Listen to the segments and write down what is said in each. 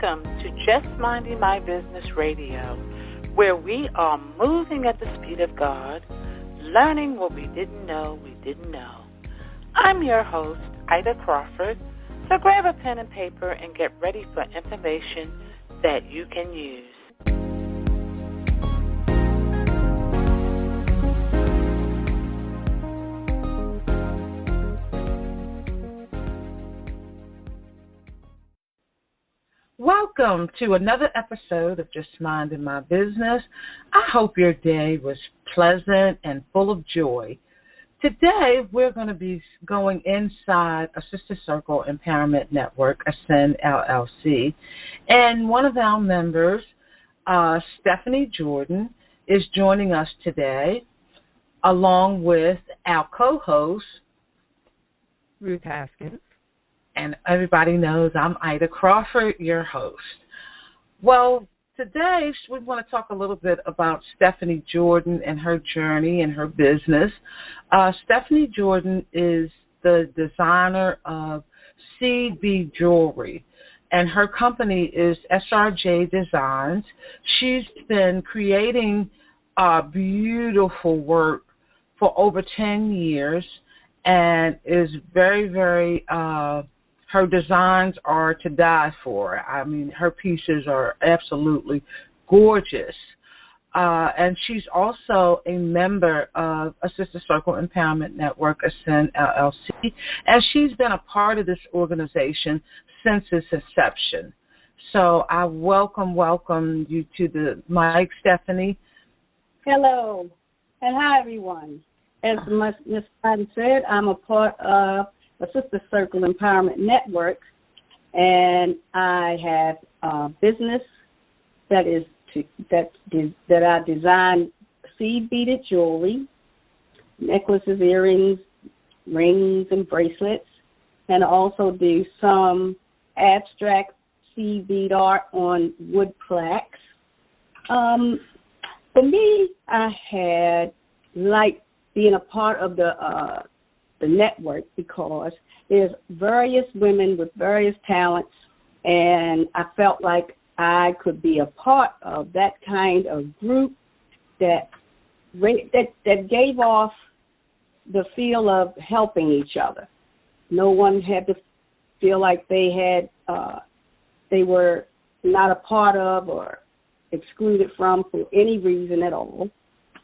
Welcome to Just Minding My Business Radio, where we are moving at the speed of God, learning what we didn't know we didn't know. I'm your host, Ida Crawford, so grab a pen and paper and get ready for information that you can use. Welcome to another episode of Just Minding My Business. I hope your day was pleasant and full of joy. Today, we're going to be going inside a Sister Circle Empowerment Network, ASCEN LLC, and one of our members, Stephanie Jordan, is joining us today, along with our co-host, Ruth Haskins. And everybody knows I'm Ida Crawford, your host. Well, today we want to talk a little bit about Stephanie Jordan and her journey and her business. Stephanie Jordan is the designer of bead jewelry, and her company is SRJ Designs. She's been creating beautiful work for over 10 years and is very her designs are to die for. I mean, her pieces are absolutely gorgeous. And she's also a member of a Sister Circle Empowerment Network, ASCEN LLC, and she's been a part of this organization since its inception. So I welcome you to the mic, Stephanie. Hello, and hi, everyone. As Ms. Patton said, I'm a part of a Sister Circle Empowerment Network, and I have a business that I design seed beaded jewelry, necklaces, earrings, rings, and bracelets, and also do some abstract seed bead art on wood plaques. For me, I had liked being a part of the network because there's various women with various talents, and I felt like I could be a part of that kind of group that gave off the feel of helping each other. No one had to feel like they were not a part of or excluded from for any reason at all.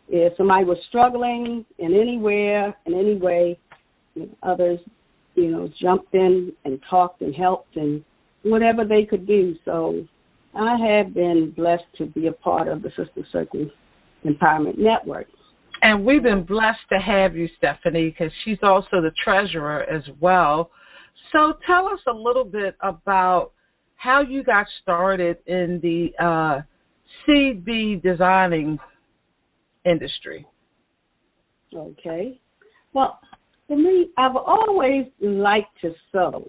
If somebody was struggling in anywhere, in any way, others, jumped in and talked and helped and whatever they could do. So I have been blessed to be a part of the Sister Circle Empowerment Network. And we've been blessed to have you, Stephanie, because she's also the treasurer as well. So tell us a little bit about how you got started in the seed bead designing industry. Okay. Well, for me, I've always liked to sew.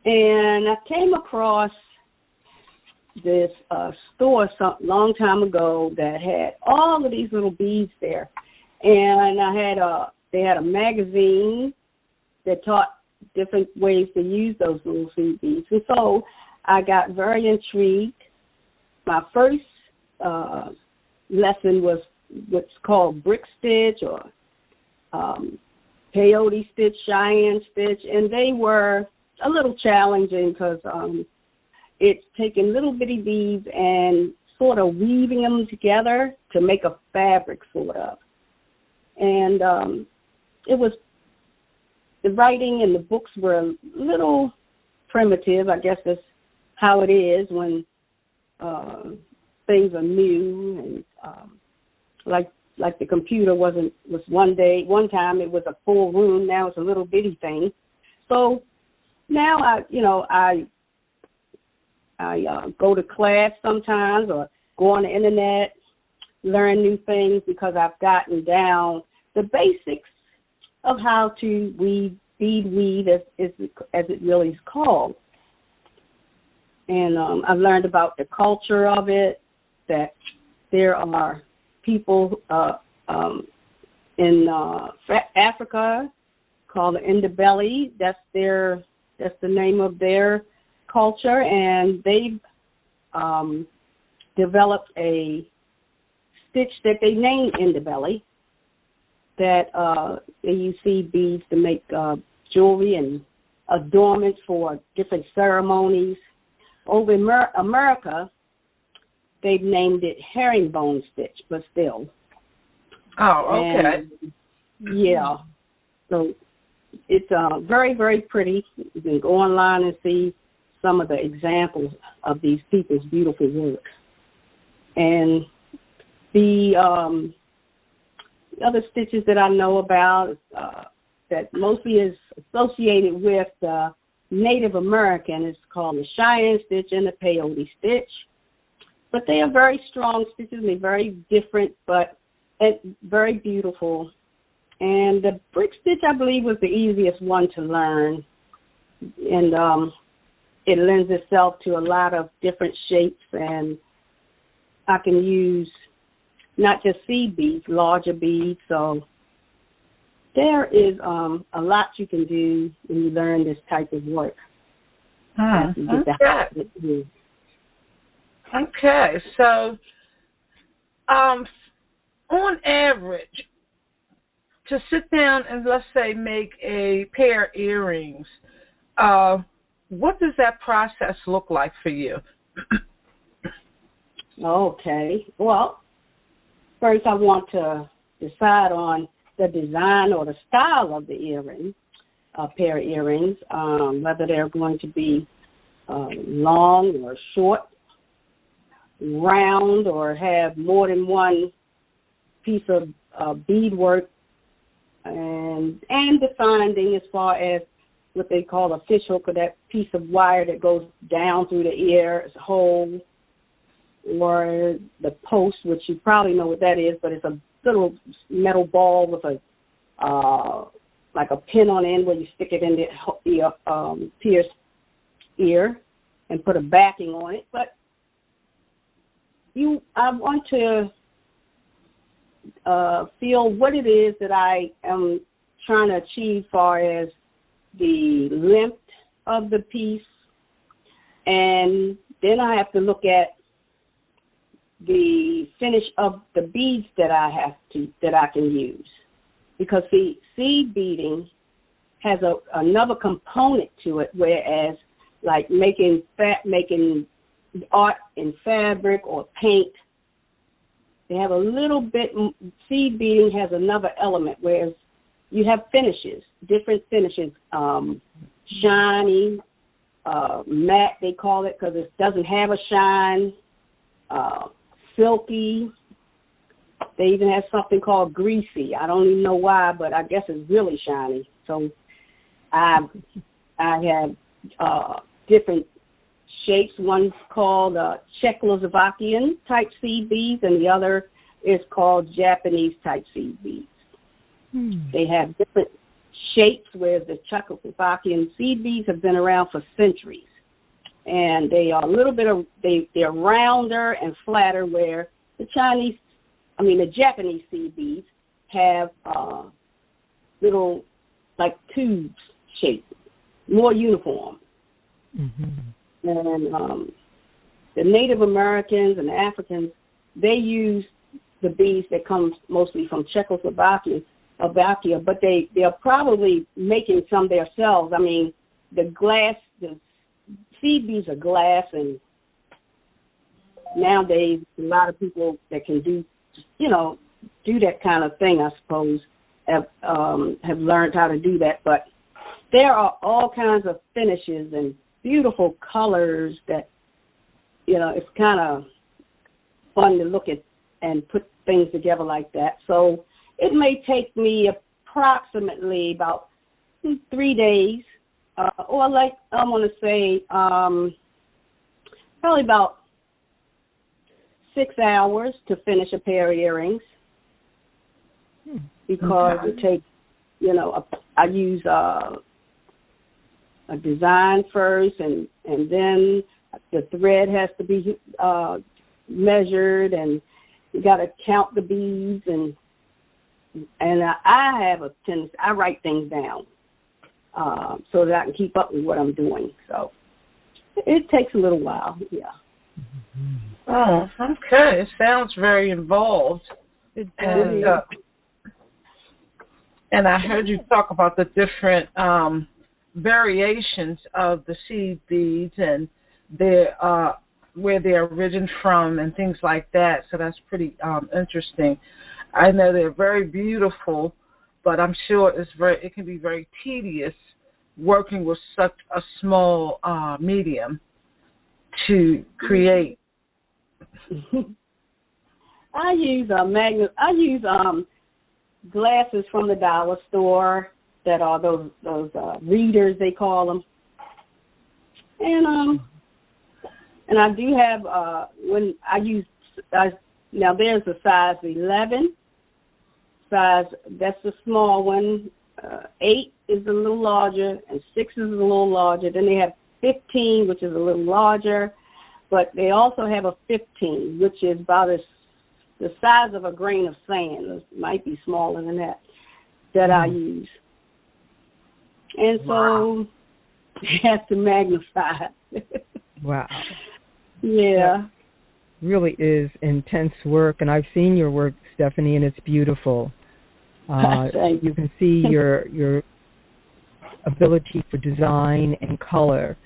And I came across this store long time ago that had all of these little beads there. And they had a magazine that taught different ways to use those little seed beads. And so I got very intrigued. My first lesson was what's called brick stitch or peyote stitch, Cheyenne stitch, and they were a little challenging because it's taking little bitty beads and sort of weaving them together to make a fabric, sort of. And the writing and the books were a little primitive. I guess that's how it is when things are new, and like the computer was one time it was a full room, now it's a little bitty thing. So now I go to class sometimes or go on the internet, learn new things because I've gotten down the basics of how to bead weave as it really is called. And I've learned about the culture of it, that there are people in Africa called the Indabelli. That's the name of their culture, and they've developed a stitch that they named Indibelly that they use seed beads to make jewelry and adornments for different ceremonies. Over in America, they've named it herringbone stitch, but still. Oh, okay. And, yeah. So it's very, very pretty. You can go online and see some of the examples of these people's beautiful work. And the other stitches that I know about that mostly is associated with Native American is called the Cheyenne stitch and the peyote stitch. But they are very strong stitches. They're very different, but very beautiful. And the brick stitch, I believe, was the easiest one to learn. And it lends itself to a lot of different shapes, and I can use not just seed beads, larger beads. So there is a lot you can do when you learn this type of work. Okay, so on average, to sit down and, let's say, make a pair of earrings, what does that process look like for you? Okay. Well, first I want to decide on the design or the style of the earring, pair of earrings, whether they're going to be long or short, round, or have more than one piece of beadwork, and the finding as far as what they call a fish hook, or that piece of wire that goes down through the ear as a hole, or the post, which you probably know what that is, but it's a little metal ball with a like a pin on the end where you stick it in the pierced ear and put a backing on it. But I want to feel what it is that I am trying to achieve as far as the length of the piece, and then I have to look at the finish of the beads that I can use, because the seed beading has another component to it, whereas like making art in fabric or paint, they have a little bit. Seed beading has another element, whereas you have finishes, different finishes, shiny, matte they call it because it doesn't have a shine, silky. They even have something called greasy. I don't even know why, but I guess it's really shiny. So I have different shapes. One's called Czechoslovakian type seed beads, and the other is called Japanese type seed beads. They have different shapes, whereas the Czechoslovakian seed beads have been around for centuries. And they are a little bit they're rounder and flatter, where the Japanese seed beads have little like tubes shaped, more uniform. Mm-hmm. And the Native Americans and the Africans, they use the beads that come mostly from Czechoslovakia, but they're probably making some themselves. I mean, the seed beads are glass, and nowadays a lot of people that can do that kind of thing, I suppose, have learned how to do that. But there are all kinds of finishes and beautiful colors that, it's kind of fun to look at and put things together like that. So it may take me approximately about 3 days, or like I want to say probably about 6 hours to finish a pair of earrings, because it takes, I use a design first, and then the thread has to be measured, and you got to count the beads, and I have a tendency, I write things down so that I can keep up with what I'm doing. So It takes a little while, yeah. Oh, okay. It sounds very involved. It does. And I heard you talk about the different variations of the seed beads and their where they're originated from and things like that. So that's pretty interesting. I know they're very beautiful, but I'm sure it can be very tedious working with such a small medium to create. I use glasses from the dollar store that are those readers, they call them, and I do have when I use now there's a size 11 size, that's the small one. 8 is a little larger, and 6 is a little larger. Then they have 15, which is a little larger, but they also have a 15, which is about the size of a grain of sand. It might be smaller than that I use. And so you have to magnify. Wow. Yeah. That really is intense work, and I've seen your work, Stephanie, and it's beautiful. You can see your ability for design and color.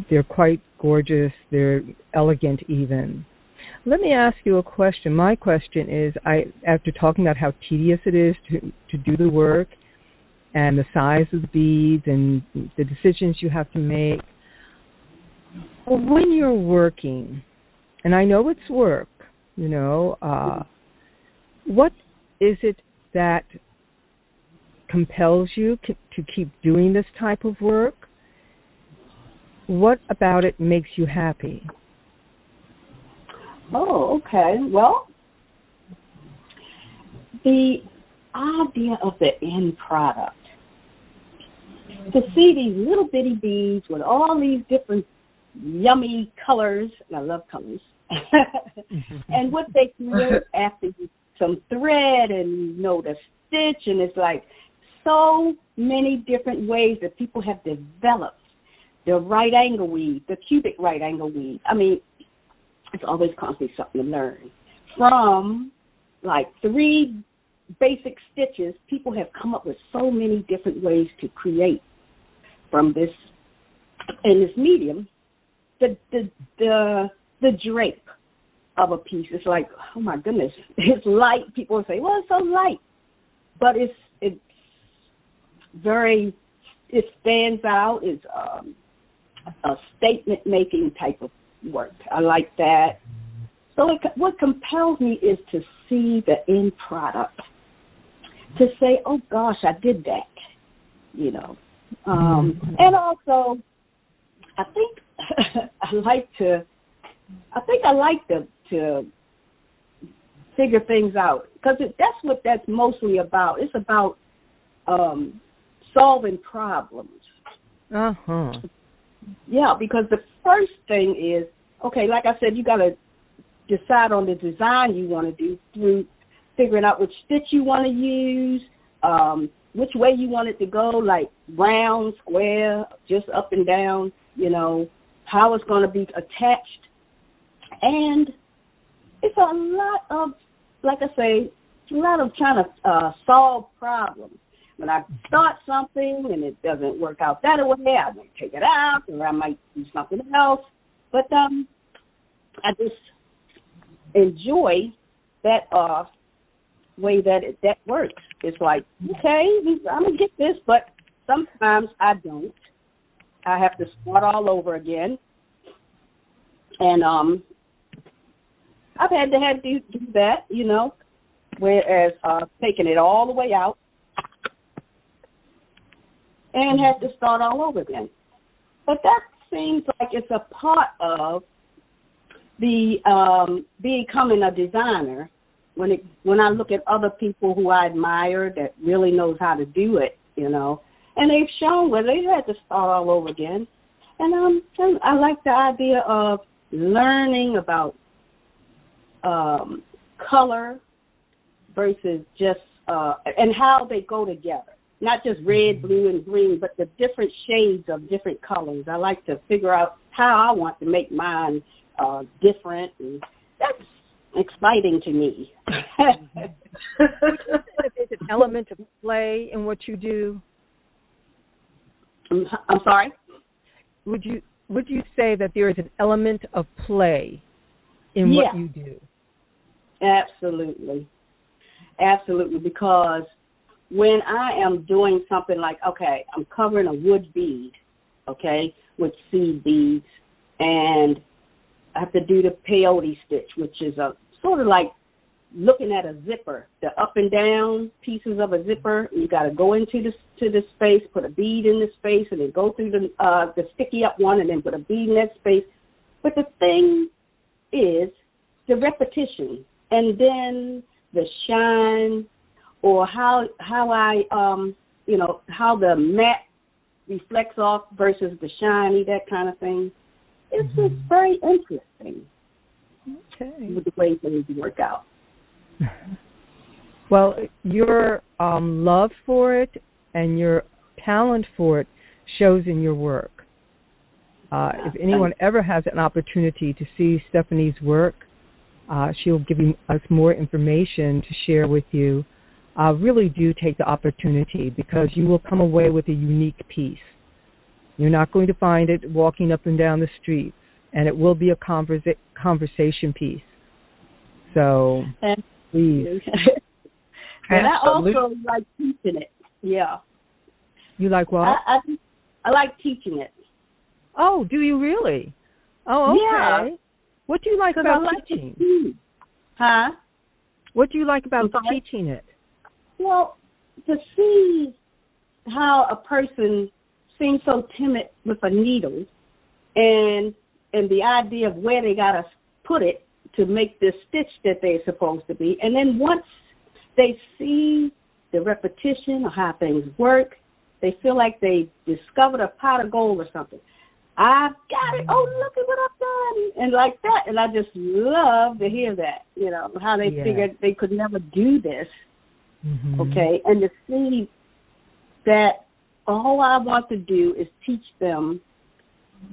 They're quite gorgeous. They're elegant even. Let me ask you a question. My question is, after talking about how tedious it is to do the work and the size of the beads and the decisions you have to make, when you're working, and I know it's work, what is it that compels you to keep doing this type of work? What about it makes you happy? Oh, okay. Well, the idea of the end product, to see these little bitty beads with all these different yummy colors, and I love colors, and what they create after some thread and the stitch, and it's like so many different ways that people have developed the right angle weave, the cubic right angle weave. I mean, it's always constantly something to learn. From like 3 basic stitches, people have come up with so many different ways to create from this, in this medium, the drape of a piece. It's like, oh my goodness, it's light. People say, well, it's so light, but it's very, it stands out. It's a statement making type of work. I like that. So what compels me is to see the end product, to say, oh gosh, I did that, and also I think I like to figure things out, because that's what that's mostly about. It's about solving problems. Uh-huh. Yeah, because the first thing is, okay, like I said, you got to decide on the design you want to do through figuring out which stitch you want to use, which way you want it to go, like round, square, just up and down, how it's going to be attached. And it's a lot of, like I say, a lot of trying to solve problems. When I start something and it doesn't work out that way, I might take it out, or I might do something else. But I just enjoy that way that works. It's like, okay, I'm going to get this, but sometimes I don't. I have to start all over again. And I've had to do that, whereas taking it all the way out and have to start all over again. But that seems like it's a part of the becoming a designer. When I look at other people who I admire that really knows how to do it, and they've shown where they had to start all over again. And I like the idea of learning about color versus just and how they go together. not just red, blue, and green, but the different shades of different colors. I like to figure out how I want to make mine different, and that's exciting to me. There's an element of play in what you do. I'm sorry? Would you say that there is an element of play in what you do? Absolutely. Absolutely, because when I am doing something like, okay, I'm covering a wood bead, okay, with seed beads, and I have to do the peyote stitch, which is a sort of like looking at a zipper, the up and down pieces of a zipper. You got to go into the space, put a bead in the space, and then go through the sticky up one, and then put a bead in that space. But the thing is the repetition, and then the shine, or how I how the matte reflects off versus the shiny, that kind of thing. It's just very interesting. Okay. With the way things work out. Well, your love for it and your talent for it shows in your work. If anyone ever has an opportunity to see Stephanie's work, she'll give us more information to share with you. Really do take the opportunity, because you will come away with a unique piece. You're not going to find it walking up and down the streets, and it will be a conversation piece. So, please. And I also like teaching it. Yeah. You like what? I like teaching it. Oh, do you really? Oh, okay. Yeah. What do you like about teaching? Huh? What do you like about teaching it? Well, to see how a person seems so timid with a needle, and the idea of where they got to put it to make the stitch that they're supposed to be. And then once they see the repetition of how things work, they feel like they discovered a pot of gold or something. I've got it. Oh, look at what I've done. And like that. And I just love to hear that, how they figured they could never do this. Mm-hmm. Okay. And to see that all I want to do is teach them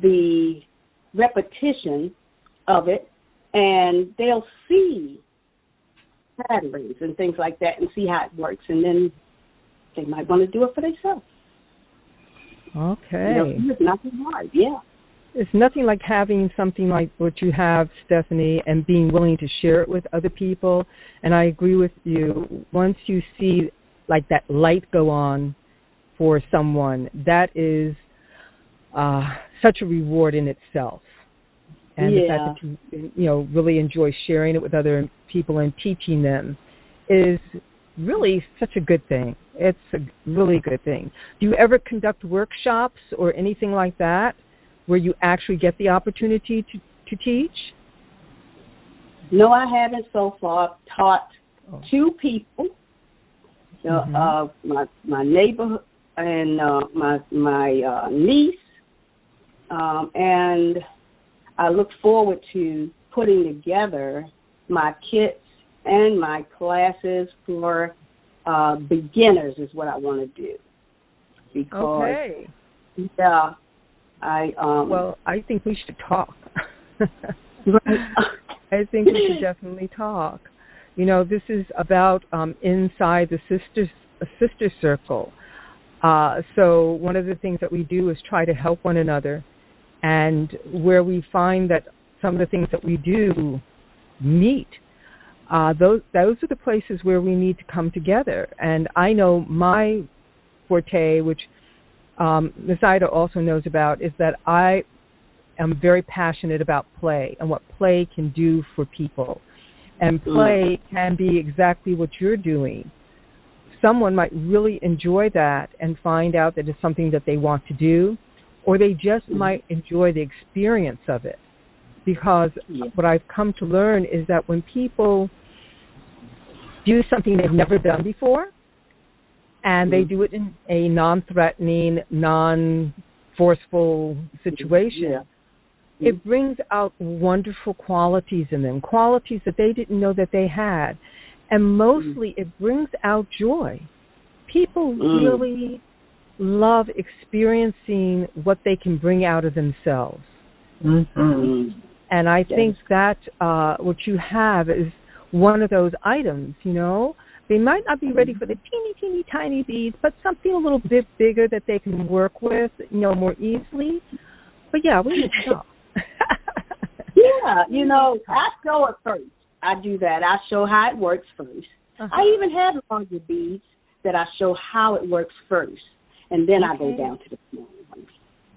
the repetition of it, and they'll see patterns and things like that and see how it works. And then they might want to do it for themselves. Okay. It's nothing hard, It's nothing like having something like what you have, Stephanie, and being willing to share it with other people. And I agree with you. Once you see like that light go on for someone, that is such a reward in itself. And the fact that you really enjoy sharing it with other people and teaching them is really such a good thing. It's a really good thing. Do you ever conduct workshops or anything like that where you actually get the opportunity to teach? No, I haven't so far. I've taught two people, my neighbor and my niece, and I look forward to putting together my kits and my classes for beginners is what I want to do. Because, I think we should talk. I think we should definitely talk. This is about inside the sister circle. So one of the things that we do is try to help one another, and where we find that some of the things that we do meet, those are the places where we need to come together. And I know my forte, which Ms. Ida also knows about, is that I am very passionate about play and what play can do for people. And play can be exactly what you're doing. Someone might really enjoy that and find out that it's something that they want to do, or they just might enjoy the experience of it. Because what I've come to learn is that when people do something they've never done before, and they do it in a non-threatening, non-forceful situation, it brings out wonderful qualities in them, qualities that they didn't know that they had. And mostly it brings out joy. People really love experiencing what they can bring out of themselves. And I think that what you have is one of those items, you know. They might not be ready for the teeny, teeny, tiny beads, but something a little bit bigger that they can work with, you know, more easily. But, yeah, we need to talk. Yeah, you know, I show it first. I do that. I show how it works first. I even have larger beads that I show how it works first, and then I go down to the small ones.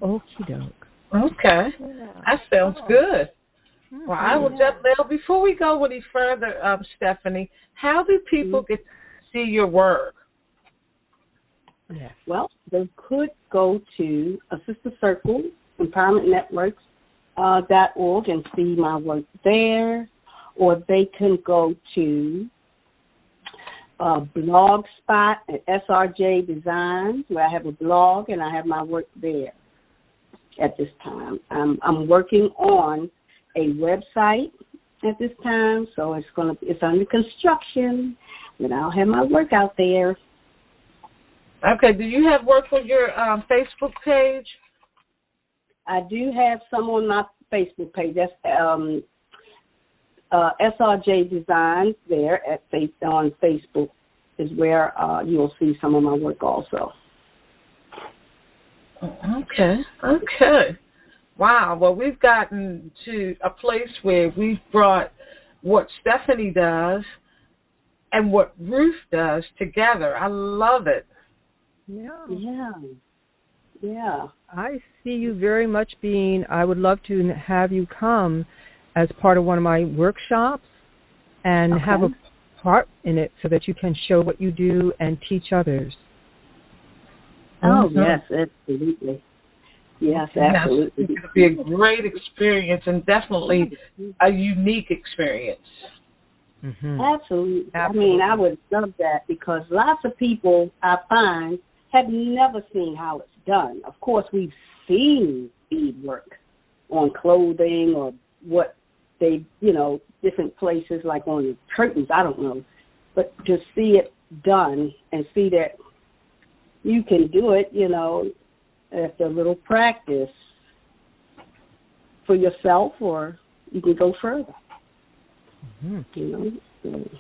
Okie doke. Okay. That sounds good. Well, I will just, now, before we go any further, Stephanie, how do people get to see your work? Well, they could go to a Sister Circle, Empowerment Networks, .org and see my work there, or they can go to a blog spot at SRJ Designs, where I have a blog and I have my work there at this time. I'm working on a website at this time, so it's under construction, and I'll have my work out there. Okay. Do you have work on your Facebook page? I do have some on my Facebook page. That's SRJ Designs there on Facebook is where you'll see some of my work also. Okay. Wow. Well, we've gotten to a place where we've brought what Stephanie does and what Ruth does together. I love it. Yeah. I see you very much I would love to have you come as part of one of my workshops and have a part in it so that you can show what you do and teach others. Oh, yes, absolutely. Yes, absolutely. It's going to be a great experience and definitely a unique experience. Absolutely. I mean, I would love that because lots of people, I find, have never seen how it's done. Of course, we've seen beadwork on clothing or what they, you know, different places like on the curtains, I don't know. But to see it done and see that you can do it, you know, after a little practice for yourself, or you can go further. You know, so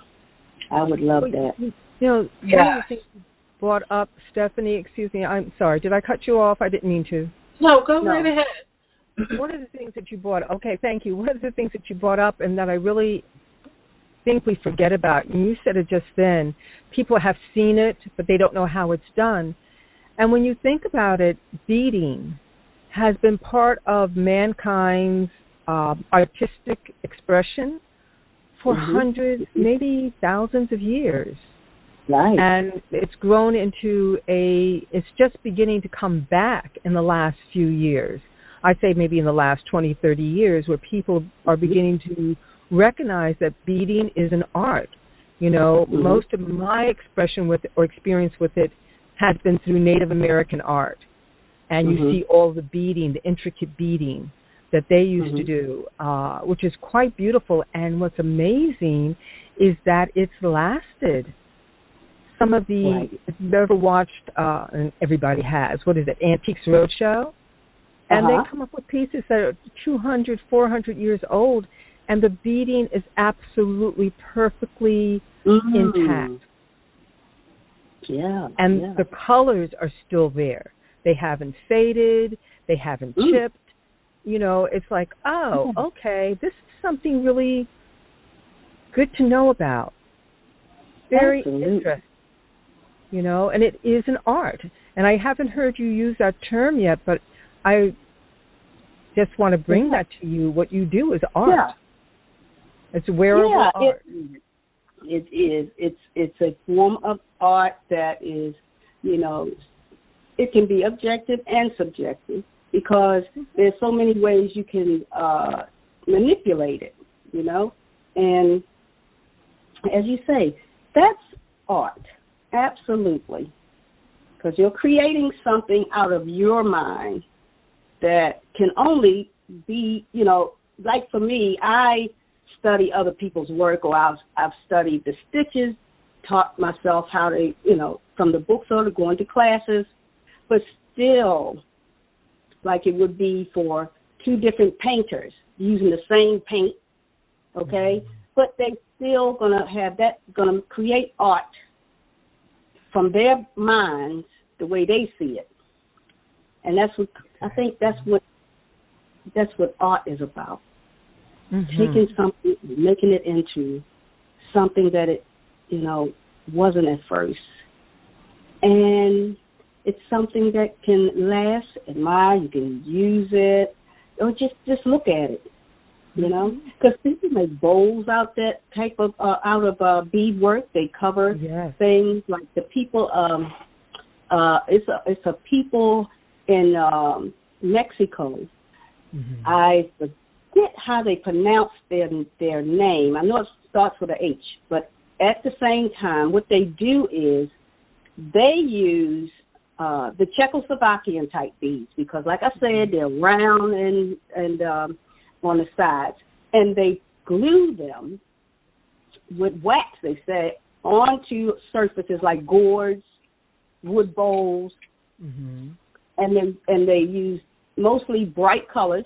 I would love that. You know, one of the things you brought up, Stephanie, excuse me, I'm sorry, did I cut you off? I didn't mean to. No, go right ahead. One of the things that you brought, okay, thank you. One of the things that you brought up and that I really think we forget about, and you said it just then, people have seen it, but they don't know how it's done. And when you think about it, beading has been part of mankind's artistic expression for hundreds, maybe thousands of years. Right. And it's grown into it's just beginning to come back in the last few years. I'd say maybe in the last 20, 30 years, where people are beginning to recognize that beading is an art. You know, most of my expression with it or experience with it has been through Native American art. And you see all the beading, the intricate beading that they used to do, which is quite beautiful. And what's amazing is that it's lasted. Some of the, if you've ever watched, and everybody has, what is it, Antiques Roadshow? And they come up with pieces that are 200, 400 years old, and the beading is absolutely perfectly intact. And the colors are still there. They haven't faded. They haven't chipped. You know, it's like, oh, okay, this is something really good to know about. Very interesting. You know, and it is an art. And I haven't heard you use that term yet, but I just want to bring that to you. What you do is art. It's wearable art. It is. It's a form of art that is, you know, it can be objective and subjective because there's so many ways you can manipulate it, you know. And as you say, that's art, absolutely, because you're creating something out of your mind that can only be, you know, like for me, I study other people's work, or I've studied the stitches taught myself how to, from the books or to going to classes, but still, like it would be for two different painters using the same paint, okay? But they still going to create art from their minds the way they see it. And that's what art is about. Taking something, making it into something that it, wasn't at first. And it's something that can last, admire, you can use it, or just look at it, Because people make bowls out of beadwork. They cover things like the people. It's a people in Mexico. I forget how they pronounce their name. I know it starts with an H, but at the same time, what they do is they use the Czechoslovakian type beads because, like I said, they're round and on the sides, and they glue them with wax, they say, onto surfaces like gourds, wood bowls, and they use mostly bright colors,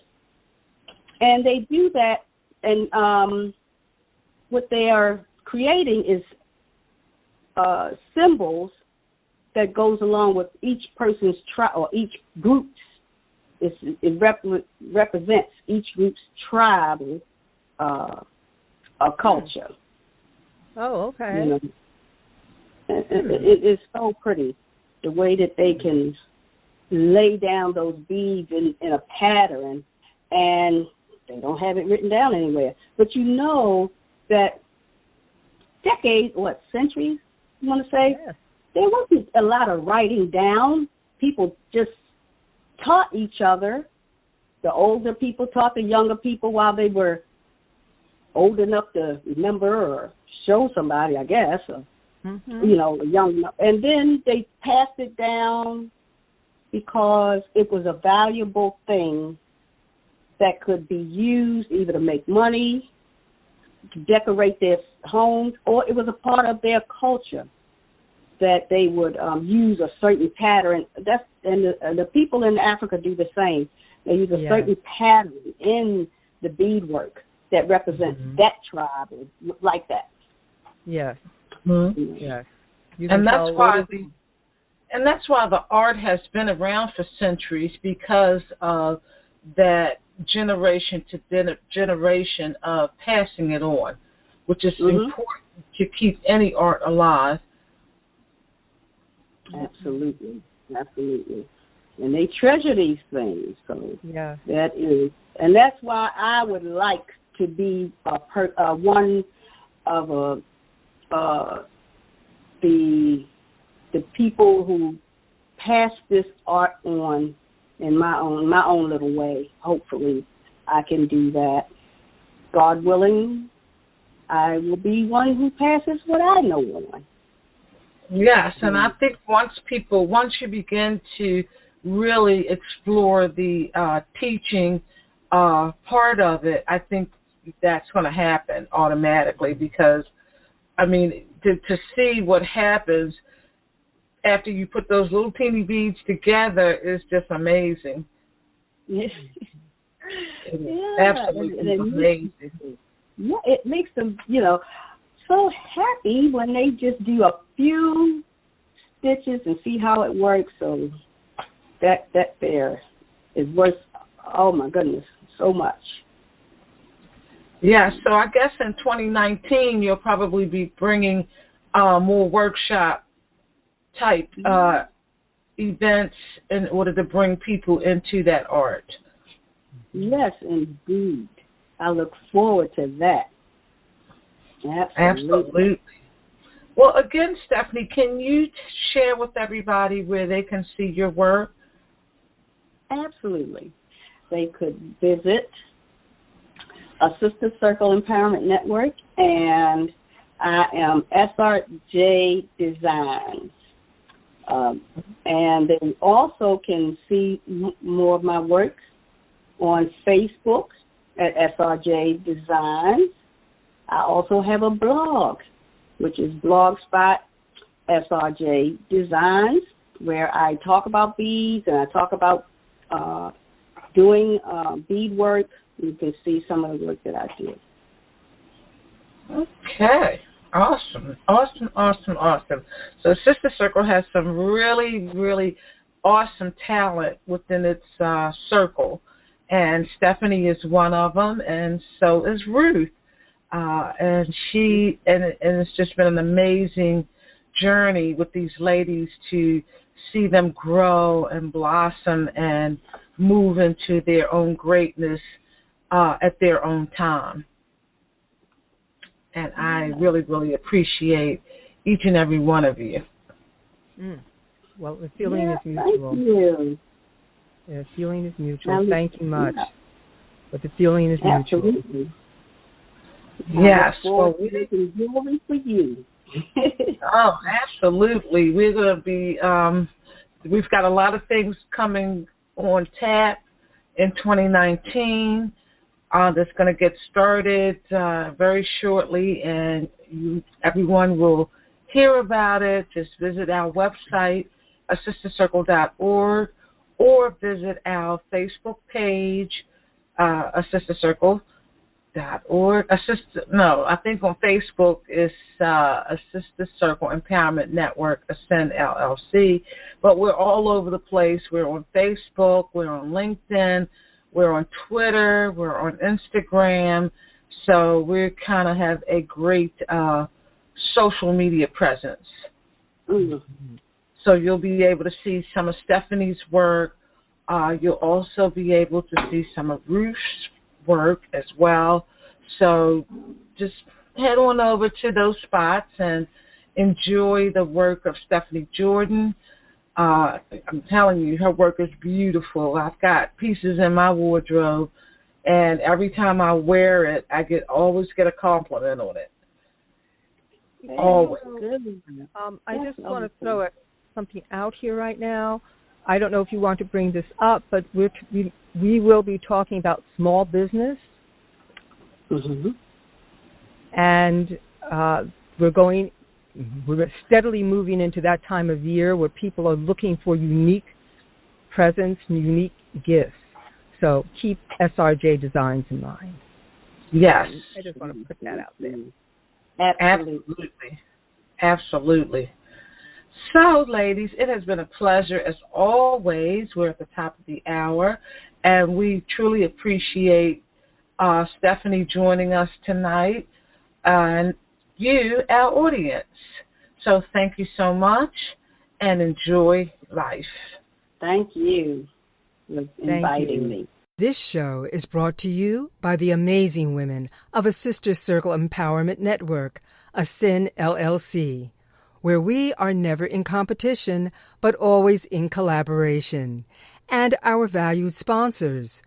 and they do that, and what they are creating is symbols that goes along with each person's or each group's. It represents each group's tribal culture. Oh, okay. It is so pretty the way that they can lay down those beads in a pattern, and they don't have it written down anywhere. But that centuries, you want to say? Yes. There wasn't a lot of writing down. People just taught each other. The older people taught the younger people while they were old enough to remember or show somebody, I guess, or, young enough. And then they passed it down because it was a valuable thing that could be used either to make money, to decorate their homes, or it was a part of their culture that they would use a certain pattern. And the people in Africa do the same. They use a certain pattern in the beadwork that represents that tribe, like that. Yes. Yes. And that's why the art has been around for centuries, because of that generation to generation of passing it on, which is important to keep any art alive. Absolutely. And they treasure these things. So that is, and that's why I would like to be one of the people who pass this art on in my own little way. Hopefully, I can do that. God willing, I will be one who passes what I know on. Yes, and I think once you begin to really explore the teaching part of it, I think that's going to happen automatically, because, to see what happens after you put those little teeny beads together is just amazing. Absolutely amazing. Yeah, it makes them, so happy when they just do a few stitches and see how it works. So that there is worth, oh my goodness, so much. Yeah, so I guess in 2019 you'll probably be bringing more workshop type events in order to bring people into that art. Yes, indeed. I look forward to that. Absolutely. Well, again, Stephanie, can you share with everybody where they can see your work? Absolutely. They could visit a Sister Circle Empowerment Network, and I am SRJ Designs. And they also can see more of my work on Facebook at SRJ Designs. I also have a blog which is Blogspot, SRJ Designs, where I talk about beads and I talk about doing beadwork. You can see some of the work that I do. Okay. Awesome. So Sister Circle has some really, really awesome talent within its circle. And Stephanie is one of them, and so is Ruth. And it's just been an amazing journey with these ladies to see them grow and blossom and move into their own greatness at their own time. And I really, really appreciate each and every one of you. Well, the feeling is mutual. Thank you. The feeling is mutual. Thank you much. But the feeling is mutual. Absolutely. Yes. Well, we're making jewelry for you. Oh, absolutely. We're going to be, we've got a lot of things coming on tap in 2019 that's going to get started very shortly, and everyone will hear about it. Just visit our website, ASisterCircle.org, or visit our Facebook page, ASisterCircle.org. I think on Facebook it's a Sister Circle Empowerment Network, ASCEN LLC. But we're all over the place. We're on Facebook. We're on LinkedIn. We're on Twitter. We're on Instagram. So we kind of have a great social media presence. Mm-hmm. So you'll be able to see some of Stephanie's work. You'll also be able to see some of Ruth's work as well. So just head on over to those spots and enjoy the work of Stephanie Jordan. I'm telling you, her work is beautiful. I've got pieces in my wardrobe, and every time I wear it, I always get a compliment on it. Always. I just want to throw something out here right now. I don't know if you want to bring this up, but we will be talking about small business. Mm-hmm. And we're steadily moving into that time of year where people are looking for unique presents and unique gifts. So keep SRJ Designs in mind. Yes. I just want to put that out there. Absolutely. So, ladies, it has been a pleasure as always. We're at the top of the hour, and we truly appreciate Stephanie joining us tonight and you, our audience. So thank you so much, and enjoy life. Thank you for inviting me. This show is brought to you by the amazing women of a Sister Circle Empowerment Network, ASCEN LLC, where we are never in competition, but always in collaboration, and our valued sponsors.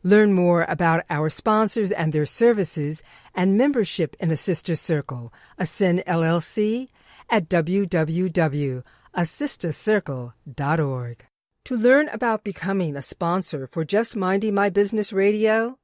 Learn more about our sponsors and their services and membership in a Sister Circle, ASCEN LLC, at www.asistercircle.org. To learn about becoming a sponsor for Just Minding My Business Radio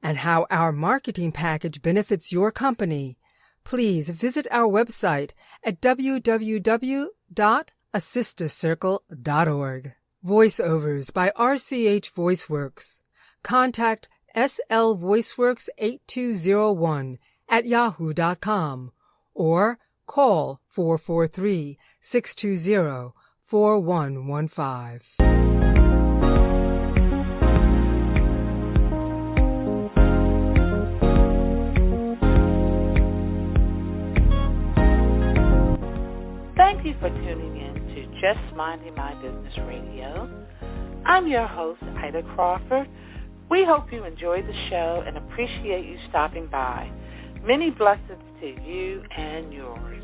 and how our marketing package benefits your company, please visit our website at www.asistercircle.org. Voiceovers by RCH VoiceWorks. Contact slvoiceworks8201@yahoo.com or call 443-620-4115. Thank you for tuning in to Just Minding My Business Radio. I'm your host, Ida Crawford. We hope you enjoyed the show and appreciate you stopping by. Many blessings to you and yours.